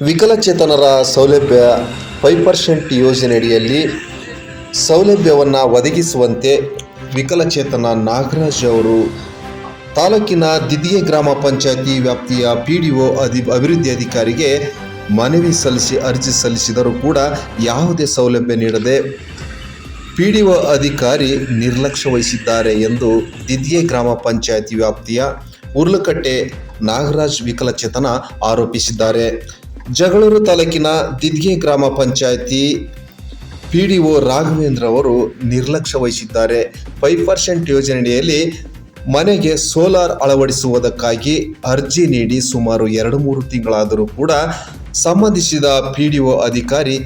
ವಿಕಲಚೇತನರ ಸೌಲಭ್ಯ 5% ಯೋಜನೆಯಡಿಯಲ್ಲಿ ಸೌಲಭ್ಯವನ್ನು ಒದಗಿಸುವಂತೆ ವಿಕಲಚೇತನ ನಾಗರಾಜ್ ಅವರು ತಾಲೂಕಿನ ದಿದಿಗೆ ಗ್ರಾಮ ಪಂಚಾಯತಿ ವ್ಯಾಪ್ತಿಯ PDO ಅಭಿವೃದ್ಧಿ ಅಧಿಕಾರಿಗೆ ಮನವಿ ಸಲ್ಲಿಸಿ ಅರ್ಜಿ ಸಲ್ಲಿಸಿದರೂ ಕೂಡ ಯಾವುದೇ ಸೌಲಭ್ಯ ನೀಡದೆ PDO ಅಧಿಕಾರಿ ನಿರ್ಲಕ್ಷ್ಯ ವಹಿಸಿದ್ದಾರೆ ಎಂದು ದಿದಿಗೆ ಗ್ರಾಮ ಪಂಚಾಯತಿ ವ್ಯಾಪ್ತಿಯ ಉರ್ಲಕಟ್ಟೆ ನಾಗರಾಜ್ ವಿಕಲಚೇತನ ಆರೋಪಿಸಿದ್ದಾರೆ. ಜಗಳೂರು ತಾಲೂಕಿನ ದಿದಿಗೆ ಗ್ರಾಮ ಪಂಚಾಯತಿ PDO ರಾಘವೇಂದ್ರ ಅವರು ನಿರ್ಲಕ್ಷ್ಯ ವಹಿಸಿದ್ದಾರೆ. 5% ಯೋಜನೆಯಲ್ಲಿ ಮನೆಗೆ ಸೋಲಾರ್ ಅಳವಡಿಸುವುದಕ್ಕಾಗಿ ಅರ್ಜಿ ನೀಡಿ ಸುಮಾರು 2-3 ತಿಂಗಳಾದರೂ ಕೂಡ ಸಂಬಂಧಿಸಿದ PDO ಅಧಿಕಾರಿ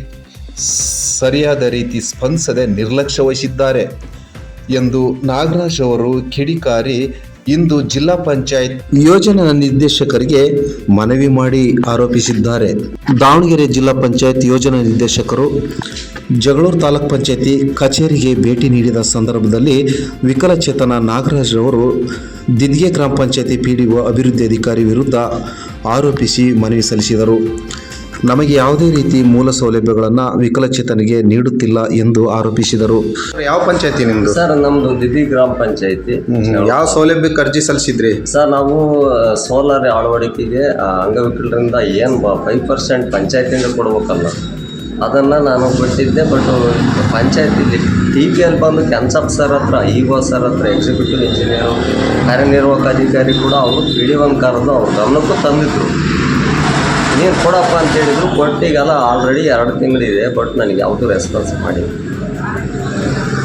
ಸರಿಯಾದ ರೀತಿ ಸ್ಪಂದಿಸದೆ ನಿರ್ಲಕ್ಷ್ಯ ವಹಿಸಿದ್ದಾರೆ ಎಂದು ನಾಗರಾಜ್ ಅವರು ಕಿಡಿಕಾರಿ ಇಂದು ಜಿಲ್ಲಾ ಪಂಚಾಯತ್ ಯೋಜನಾ ನಿರ್ದೇಶಕರಿಗೆ ಮನವಿ ಮಾಡಿ ಆರೋಪಿಸಿದ್ದಾರೆ. ದಾವಣಗೆರೆ ಜಿಲ್ಲಾ ಪಂಚಾಯತ್ ಯೋಜನಾ ನಿರ್ದೇಶಕರು ಜಗಳೂರು ತಾಲೂಕ್ ಪಂಚಾಯತಿ ಕಚೇರಿಗೆ ಭೇಟಿ ನೀಡಿದ ಸಂದರ್ಭದಲ್ಲಿ ವಿಕಲಚೇತನ ನಾಗರಾಜ್ ಅವರು ದಿದಿಗೆ ಗ್ರಾಮ ಪಂಚಾಯತಿ PDO ಅಭಿವೃದ್ಧಿ ಅಧಿಕಾರಿ ವಿರುದ್ಧ ಆರೋಪಿಸಿ ಮನವಿ ಸಲ್ಲಿಸಿದರು. ನಮಗೆ ಯಾವುದೇ ರೀತಿ ಮೂಲ ಸೌಲಭ್ಯಗಳನ್ನು ವಿಕಲಚೇತನಿಗೆ ನೀಡುತ್ತಿಲ್ಲ ಎಂದು ಆರೋಪಿಸಿದರು. ಯಾವ ಪಂಚಾಯತಿ ನಿಮ್ಮದು? ಸರ್ ನಮ್ಮದು ದಿದಿಗೆ ಗ್ರಾಮ ಪಂಚಾಯತಿ. ಯಾವ ಸೌಲಭ್ಯಕ್ಕೆ ಅರ್ಜಿ ಸಲ್ಲಿಸಿದ್ರಿ? ಸರ್ ನಾವು ಸೋಲಾರ್ ಅಳವಡಿಕೆಗೆ ಅಂಗವಿಕಲರಿಂದ ಏನು 5% ಪಂಚಾಯತಿಯಿಂದ ಕೊಡ್ಬೇಕಲ್ಲ ಅದನ್ನು ನಾನು ಕೊಟ್ಟಿದ್ದೆ. ಬಟ್ ಪಂಚಾಯತಿಲಿ TPL ಬಂದು ಕ್ಯಾನ್ಸಪ್ ಸರ್ ಹತ್ರ, EO ಸರ್ ಹತ್ರ, ಎಕ್ಸಿಕ್ಯೂಟಿವ್ ಇಂಜಿನಿಯರು, ಕಾರ್ಯನಿರ್ವಾಹಕ ಅಧಿಕಾರಿ ಕೂಡ ಅವರು PDO ಕರೆದು ಅವ್ರ ಗಮನಕ್ಕೂ ತಂದಿದ್ರು. ನೀನು ಕೊಡಪ್ಪ ಅಂತ ಹೇಳಿದ್ರು. ಕೊಟ್ಟಿಗೆಲ್ಲ ಆಲ್ರೆಡಿ 2 ತಿಂಗಳಿದೆ. ಬಟ್ ನನಗೆ ಯಾವುದೂ ರೆಸ್ಪಾನ್ಸ್ ಮಾಡಿಲ್ಲ.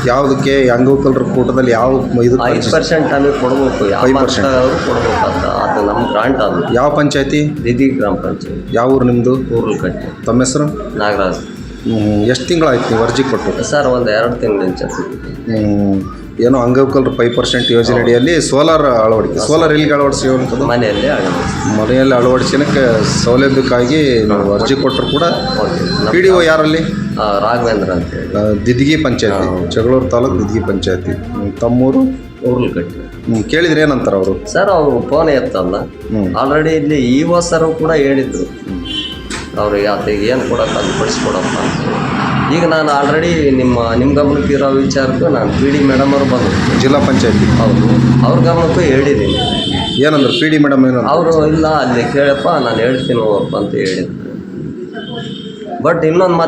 ಯಾವುದಕ್ಕೆ? ಅಂಗವಿಕಲರ ಕೂಟದಲ್ಲಿ ಯಾವ 5% ನಮಗೆ ಕೊಡಬೇಕು, ಯಾವ ಅವರು ಕೊಡ್ಬೇಕಂತ. ಅದು ನಮ್ಮ ಗ್ರಾಂಟ್. ಅದು ಯಾವ ಪಂಚಾಯತಿ? ದಿದಿಗೆ ಗ್ರಾಮ ಪಂಚಾಯತಿ. ಯಾವ ಊರು ನಿಮ್ಮದು? ಉರ್ಲಕಟ್ಟೆ. ತಮ್ಮ ಹೆಸರು? ನಾಗರಾಜ್. ಎಷ್ಟು ತಿಂಗಳಾಯ್ತು ನೀವು ಅರ್ಜಿ ಕೊಟ್ಟು? ಸರ್ ಒಂದು 2 ತಿಂಗಳಿಂದ. ಏನೋ ಅಂಗವಿಕಲರ 5% ಯೋಜನೆ ಅಡಿಯಲ್ಲಿ ಸೋಲಾರ್ ಅಳವಡಿಕೆ. ಸೋಲಾರ್ ಎಲ್ಲಿಗೆ ಅಳವಡಿಸಿರುವಂಥದ್ದು? ಮನೆಯಲ್ಲಿ ಅಳವಡಿಸೋಕ್ಕೆ ಸೌಲಭ್ಯಕ್ಕಾಗಿ ನಾವು ಅರ್ಜಿ ಕೊಟ್ಟರು ಕೂಡ PDO ಯಾರಲ್ಲಿ? ರಾಘವೇಂದ್ರ ಅಂತ ಹೇಳಿ, ದಿದಿಗೆ ಪಂಚಾಯತಿ, ಜಗಳೂರು ತಾಲೂಕು ದಿದಿಗೆ ಪಂಚಾಯತಿ. ತಮ್ಮೂರು? ಉರ್ಲಕಟ್ಟೆ. ಕೇಳಿದ್ರೆ ಏನಂತಾರೆ ಅವರು? ಸರ್ ಅವರು ಫೋನ್ ಎತ್ತಲ್ಲ. ಆಲ್ರೆಡಿ ಇಲ್ಲಿ EO ಸರ್ ಕೂಡ ಹೇಳಿದ್ರು ಅವ್ರಿಗೆ ಆತಗೆ ಏನು ಕೊಡೋಕೆ ಅದು ಕೊಡಿಸ್ಕೊಡಪ್ಪ ಅಂತ. ಈಗ ನಾನು ಆಲ್ರೆಡಿ ನಿಮ್ಮ ಗಮನಕ್ಕೆ ಇರೋ ವಿಚಾರಕ್ಕೂ ನಾನು PD ಮೇಡಮ್ ಅವರು ಬಂದರು, ಜಿಲ್ಲಾ ಪಂಚಾಯತಿ. ಹೌದು, ಅವ್ರ ಗಮನಕ್ಕೂ ಹೇಳಿದ್ದೀನಿ. ಏನಂದ್ರೆ PD ಮೇಡಮ್ ಏನು? ಅವರು ಇಲ್ಲ ಅಲ್ಲಿ ಕೇಳಪ್ಪ ನಾನು ಹೇಳ್ತೀನಿ ಹೋಗಪ್ಪ ಅಂತ ಹೇಳಿದ್ರು. ಬಟ್ ಇನ್ನೊಂದು ಮಾತು